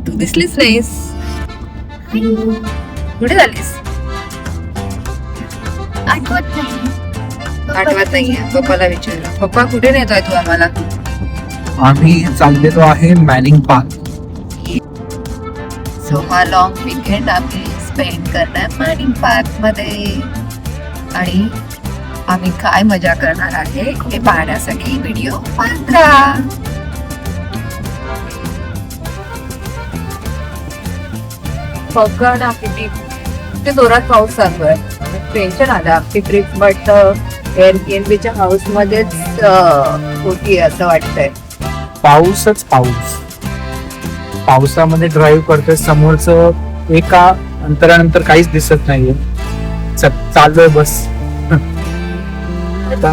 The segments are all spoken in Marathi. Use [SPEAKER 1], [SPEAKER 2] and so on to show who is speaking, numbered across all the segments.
[SPEAKER 1] तू दिसलीच नाहीस. कुठे झालीस? आठवत नाहीये. पप्पाला विचारलं. पप्पा कुठे नेतोय तू आम्हाला?
[SPEAKER 2] आम्ही चाललेलो आहे मॅनिंग पार्क.
[SPEAKER 1] सो हा लॉंग वीकेंड आम्ही स्पेंड करणार मॅनिंग पार्क मध्ये. आणि आम्ही काय मजा करणार आहे हे पाहण्यासाठी व्हिडिओ पाहत राहा. बघा ना किती जोरात पाऊस चालू आहे. टेन्शन आलं आपली ट्रिप. बट एअरबीएनबीच्या हाऊस मध्येच होती असं वाटतंय.
[SPEAKER 2] पाऊसच पाऊस. पावसामध्ये ड्राईव्ह करतोय, समोरचं एका अंतरानंतर काहीच दिसत नाहीये. चाललोय बस. आता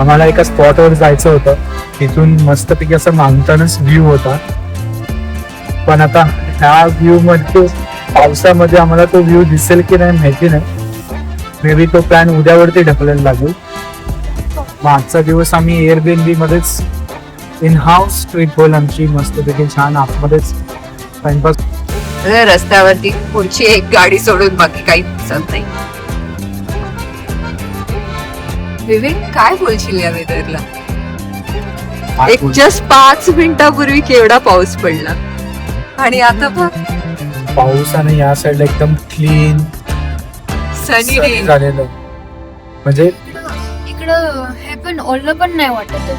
[SPEAKER 2] आम्हाला एका स्पॉटवर जायचं होतं. तिथून मस्तपैकी असं माउंटनच व्ह्यू होता. पण आता ह्या व्ह्यू मध्ये पावसामध्ये आम्हाला तो व्ह्यू दिसेल की नाही माहिती नाही. मे बी तो प्लॅन उद्यावरती ढकलायला लागेल. मागचा दिवस आम्ही एअरबीएनबी मध्येच इन हाऊस ट्रिप होईल आमची. मस्तपैकी छान आतमध्येच टाइमपास.
[SPEAKER 1] रस्त्यावरती पुढची एक गाडी सोडून बाकी काही दिसत नाही. विवेक काय बोलशील या वेदरला? एक जस्ट 5 मिनिटापूर्वी केवढा पाऊस पडला आणि आता बघ
[SPEAKER 2] पाऊस आणि या साईडला एकदम क्लीन
[SPEAKER 1] सनी डे
[SPEAKER 2] झालेलं. म्हणजे
[SPEAKER 3] इकडं हे पण ओलं पण नाही वाटत.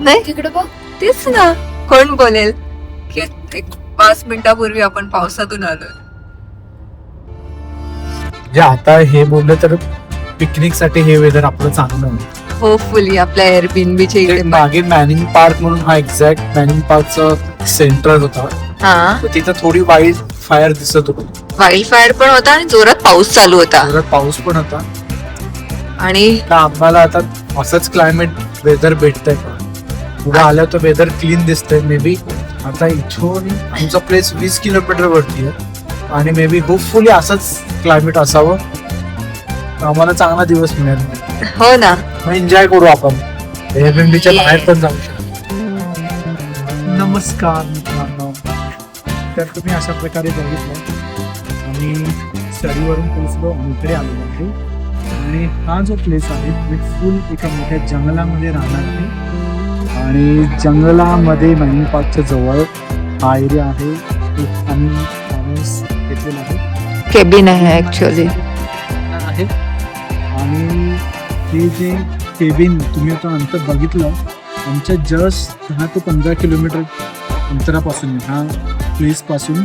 [SPEAKER 1] नाही
[SPEAKER 3] तिकडे बघ.
[SPEAKER 1] तेच ना. कोण बोलेल की एक 5 मिनिटापूर्वी आपण पावसातून आलोय.
[SPEAKER 2] जे आता हे बोललं तर पिकनिक साठी हे वेदर आपलं चांगलं आहे.
[SPEAKER 1] होपफुली आपल्या एअरबीएनबीच्या इकडे
[SPEAKER 2] मागे मॅनिंग पार्क म्हणून हा एक्झॅक्ट मॅनिंग पार्कचा सेंटर होता.
[SPEAKER 1] हा
[SPEAKER 2] तिथं थोडी वाईल्ड फायर दिसत होती.
[SPEAKER 1] वाईल्ड फायर पण होता आणि जोरात पाऊस चालू होता.
[SPEAKER 2] जोरात पाऊस पण होता.
[SPEAKER 1] आणि
[SPEAKER 2] आम्हाला आता असंच क्लायमेट वेदर भेटतंय का? पुढे आलं तर वेदर क्लीन दिसतंय. मे बी आता इथून आमचा प्लेस 20 किलोमीटर वरती आहे आणि मे बी होपफुली असंच क्लायमेट असावं. आम्हाला चांगला दिवस मिळेल.
[SPEAKER 1] हो ना.
[SPEAKER 2] एन्जॉय करू आपण. एअरबीएनबीच्या बाहेर पण जाऊ शकतो. नमस्कार मित्रांनो. तर तुम्ही अशा प्रकारे बघितलं आम्ही स्टडीवरून पोहोचलो आणि इकडे आलो आहे. आणि हा जो प्लेस आहे तो फुल एका मोठ्या जंगलामध्ये राहणार आहे. आणि जंगलामध्ये मॅनिंग पार्कच्या जवळ हा एरिया आहे. एक आम्ही माणूस घेतलेला आहे.
[SPEAKER 1] केबिन आहे ऍक्च्युअली.
[SPEAKER 2] आहे आणि हे जे केबिन तुम्ही आता अंतर बघितलं आमच्या जस्ट 10 ते 15 किलोमीटर अंतरापासून ह्या प्लेसपासून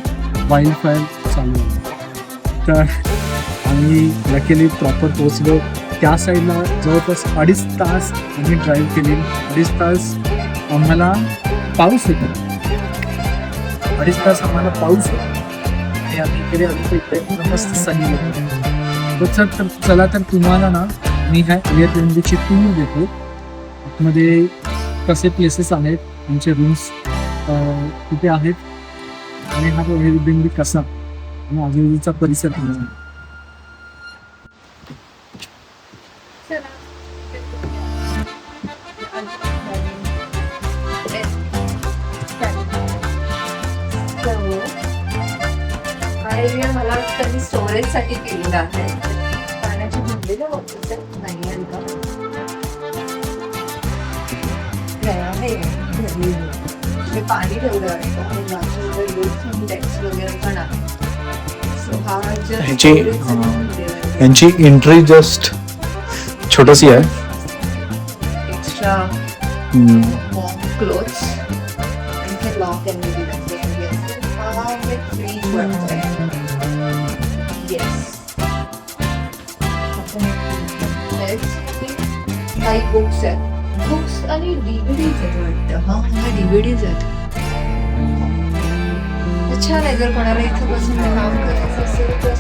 [SPEAKER 2] वाईल्ड फायर चालू आहे. तर आम्ही लकीली प्रॉपर पोहोचलो. त्या साईडला जवळपास 2.5 तास आम्ही ड्राईव्ह केली. 2.5 तास आम्हाला पाऊस होता. 2.5 तास आम्हाला पाऊस होता आणि आम्ही इकडे आलो इकडे मस्त सनी होतं. चला तर तुम्हाला ना मी ह्या एअरबीएनबीची टूर देतो. आतमध्ये कसे प्लेसेस आहेत, आमचे रूम्स कुठे आहेत आणि हा एअरबीएनबी कसा आणि आजूबाजूचा परिसर कसा.
[SPEAKER 1] हा एरिया मला वाटतं स्टोरेज साठी केलेला आहे. पाण्याची भरलेलं वापरत नाही आहे का? हे पाणी ठेवलं आहे आणि टॅक्स वगैरे पण आहे. सो हा
[SPEAKER 2] यांची एंट्री जस्ट छोटीशी आहे.
[SPEAKER 1] एक्स्ट्रा क्लोथ्स आणि लॉक यांनी दिलं. हा एक फ्रीज वाटतोय. येस. काही बुक्स आहेत. बुक्स आणि डीव्हीडीज आहेत वाटतं. हा डीव्हीडीज आहेत. छान आहे. जर कोणाला इथं बसून काम करायचं असेल तर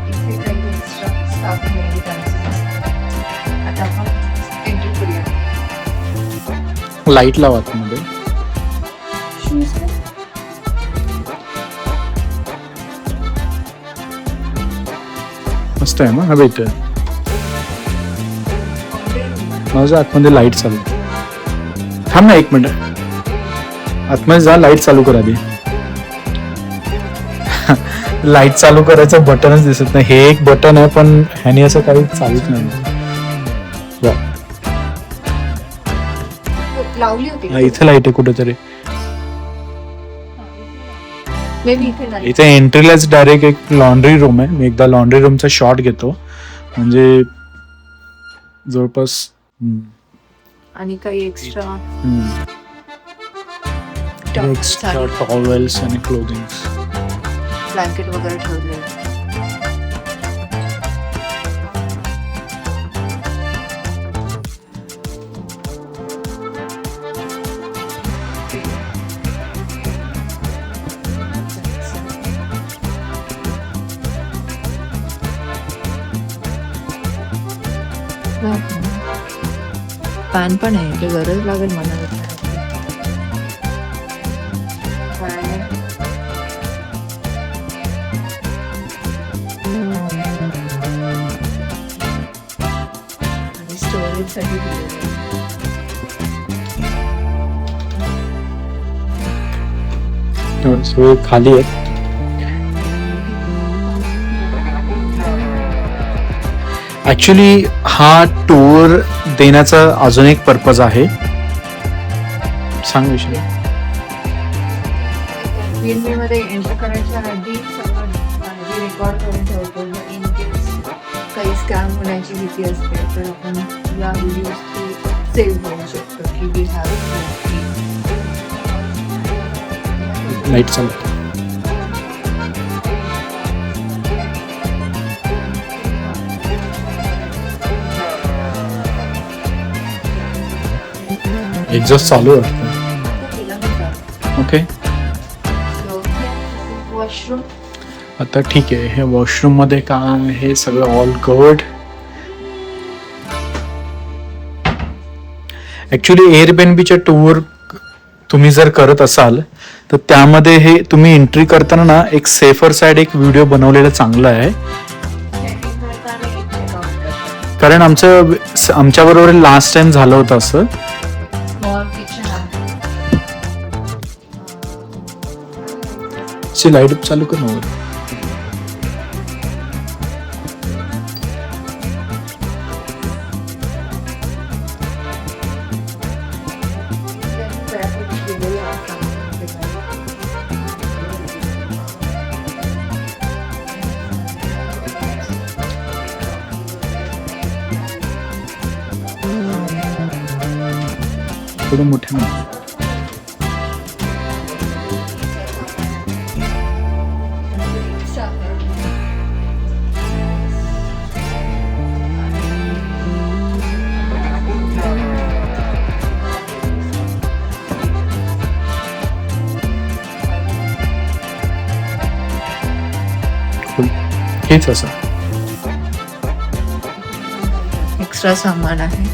[SPEAKER 1] इथे काही एक्स्ट्रा स्टाफ नाही. आता आपण एंट्री करूया.
[SPEAKER 2] लाईट लावा आतमध्ये.
[SPEAKER 1] शूज
[SPEAKER 2] मस्त आहे ना. हा भेट माझं आतमध्ये लाईट चालू. थांब ना 1 मिनिट. आतमध्ये जा, लाईट चालू कर आधी. लाईट चालू करायचं बटनच दिसत नाही. हे एक बटन आहे पण ह्याने असं काही चालूच नाही. वा.
[SPEAKER 1] लावली होती
[SPEAKER 2] हा, इथे लाईट आहे कुठेतरी.
[SPEAKER 1] मे बी इथे नाही.
[SPEAKER 2] इथे एंट्रीलाच डायरेक्ट एक लॉन्ड्री रूम आहे. मी एकदा लॉन्ड्री रूमचा शॉट घेतो म्हणजे जवळपास
[SPEAKER 1] आणि काही एक्स्ट्रा
[SPEAKER 2] एक्स्ट्रा टॉवेल्स आणि क्लोथिंग.
[SPEAKER 1] ब्लँकेट वगैरे ठेवले. पॅन पण आहे, ते गरज लागेल मला. स्टोरेज साठी
[SPEAKER 2] सो खाली आहे. ऍक्च्युली हा टूर देण्याचा अजून एक पर्पज आहे. सांग विषय.
[SPEAKER 1] B&B मध्ये एंटर करायच्या आधी सगळं रेकॉर्ड करून ठेवतो. इन केस काही स्कॅम होण्याची भीती असते तर आपण या व्हिडिओ सेव्ह करू शकतो की वी हॅव
[SPEAKER 2] लाईट चालू. एक्झॉस्ट चालू आहे. Okay,
[SPEAKER 1] washroom.
[SPEAKER 2] आता ठीक आहे. हे वॉशरूम मध्ये काय हे सगळं ऑल गुड. ऍक्च्युली एअरबीएनबीच्या टूर तुम्ही जर करत असाल तर त्यामध्ये हे तुम्ही एंट्री करताना ना एक सेफर साईड एक व्हिडिओ बनवलेला चांगला आहे. कारण आमच्या बरोबर लास्ट टाइम झालं होतं असं. लाईट चालू कर ना. थोडं मोठ्या हेच असं
[SPEAKER 1] एक्स्ट्रा सामान आहे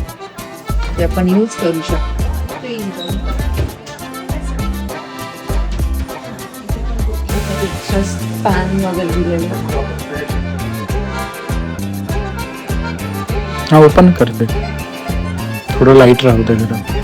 [SPEAKER 1] ते आपण यूज करू शकतो. एक्स्ट्रा पॅन वगैरे दिलेलं.
[SPEAKER 2] हा, ओपन करते. थोडं लाईट राहू दे घरात.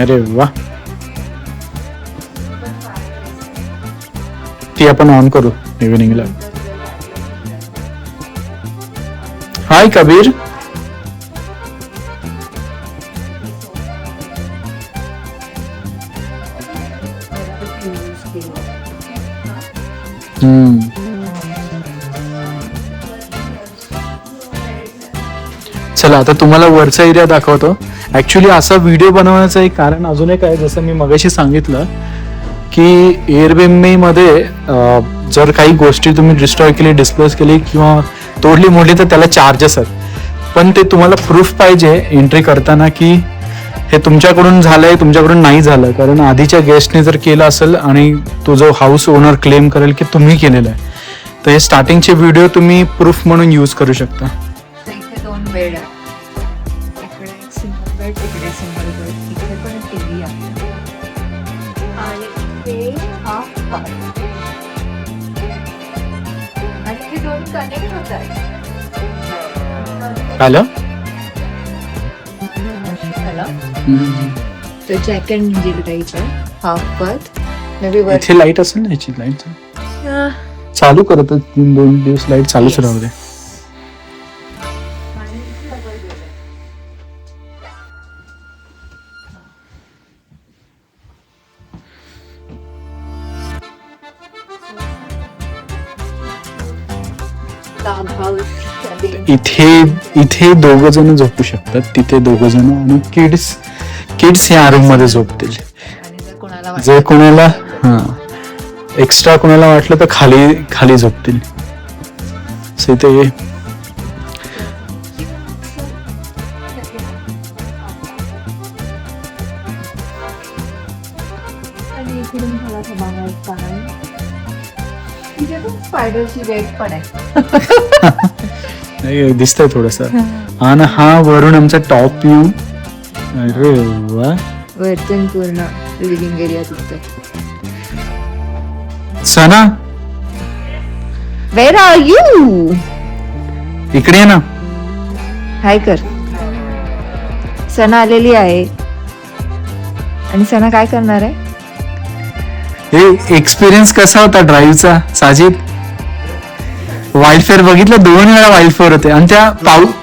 [SPEAKER 2] अरे वा, ती आपण ऑन करू इव्हिनिंगला. हाय कबीर. चला आता तुम्हाला वरचा एरिया दाखवतो. ऍक्च्युली असा व्हिडिओ बनवण्याचं एक कारण अजून एक आहे. जसं मी मगाशी सांगितलं की एअरबीएनबी मध्ये जर काही गोष्टी तुम्ही डिस्ट्रॉय केली, डिस्क्लोज केली किंवा तोडली मोडली तर त्याला चार्जेस आहेत. पण ते तुम्हाला प्रूफ पाहिजे एंट्री करताना की हे तुमच्याकडून झालंय, तुमच्याकडून नाही झालं. कारण आधीच्या गेस्टने जर केलं असेल आणि तो जो हाऊस ओनर क्लेम करेल की तुम्ही केलेलं आहे, तर हे स्टार्टिंगचे व्हिडिओ तुम्ही प्रूफ म्हणून यूज करू शकता.
[SPEAKER 1] तर इथे 2 बेड आहे. इकडे सिंगल बेड, इकडे सिंगल बेड, इथे पण टीव्ही आहे आणि इथे हा हॉल आणि हे 2 कनेक्ट होत आहेत.
[SPEAKER 2] आलं?
[SPEAKER 1] तो जॅक अँड जिल टाईप आहे. हाफ बर्थ मे बी वर
[SPEAKER 2] इथे लाईट असेल ना, याची लाईट चालू करत 2 दिवस लाईट चालूच
[SPEAKER 1] Yes.
[SPEAKER 2] राहू दे. इथे 2 जण झोपू शकतात, तिथे 2 जण आणि किड्स या रूम मध्ये झोपतील.
[SPEAKER 1] आणि जर कोणाला
[SPEAKER 2] जर कोणाला एक्स्ट्रा कोणाला वाटलं तर खाली झोपतील. सो इथे
[SPEAKER 1] आणि इकडून थोडासा बाहेर कारण तिथे पण स्पायडरची वेट पण आहे.
[SPEAKER 2] दिसतंय थोडस. आणि हा वरून आमचा टॉप व्ह्यू. अरे वा,
[SPEAKER 1] वरतून पूर्ण लिव्हिंग एरिया दिसतोय.
[SPEAKER 2] सना
[SPEAKER 1] वेर आर यू?
[SPEAKER 2] इकडे ये ना.
[SPEAKER 1] हाय कर. सना आलेली आहे आणि सना काय करणार आहे?
[SPEAKER 2] हे एक्सपिरियन्स कसा होता ड्राईव्हचा साजिद? वाईल्ड फेअर बघितलं, 2 वेळा वाईल्ड फेअर होते आणि त्या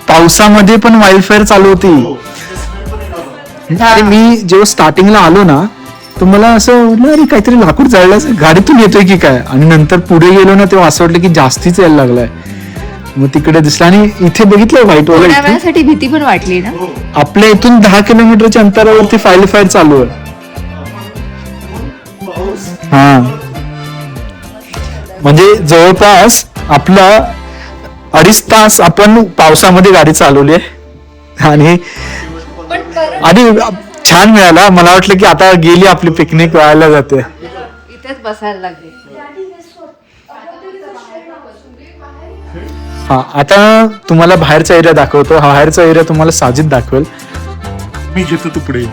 [SPEAKER 2] पावसामध्ये पण वाईल्ड फेअर चालू होती. आणि मी जेव्हा स्टार्टिंगला आलो ना, तर मला असं वाटलं अरे काहीतरी लाकूड जाळलं गाडीतून येतोय की काय, आणि नंतर पुढे गेलो ना तेव्हा असं वाटलं की जास्तीच यायला लागलाय. मग तिकडे दिसलं आणि इथे बघितलं व्हाईट वाला.
[SPEAKER 1] वेळासाठी भीती पण वाटली ना.
[SPEAKER 2] आपल्या इथून 10 किलोमीटरच्या अंतरावरती वाईल्ड फेअर चालू आहे. हा, म्हणजे जवळपास आपला 2.5 तास आपण पावसामध्ये गाडी चालवली आहे आणि छान मिळाला. मला वाटलं की आता गेली आपली पिकनिक व्हायला जाते.
[SPEAKER 1] इथेच बसायला लागले.
[SPEAKER 2] हा, आता तुम्हाला बाहेरचा एरिया दाखवतो. हा बाहेरचा एरिया तुम्हाला साजिद दाखवेल.
[SPEAKER 4] मी घेतो तू पुढे.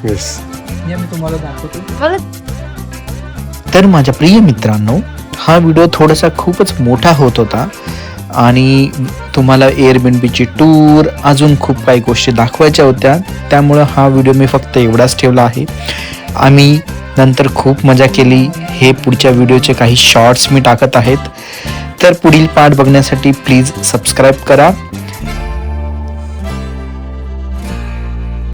[SPEAKER 4] येस.
[SPEAKER 2] मी तुम्हाला दाखवतो.
[SPEAKER 5] तर माझ्या प्रिय मित्रांनो, हा व्हिडिओ थोडासा खूपच मोठा होत होता आणि तुम्हाला एअरबीएनबीची टूर, अजून खूप काही गोष्टी दाखवायच्या होत्या, त्यामुळं हा व्हिडिओ मी फक्त एवढाच ठेवला आहे. आम्ही नंतर खूप मजा केली. हे पुढच्या व्हिडिओचे काही शॉर्ट्स मी टाकत आहेत, तर पुढील पार्ट बघण्यासाठी प्लीज सबस्क्राईब करा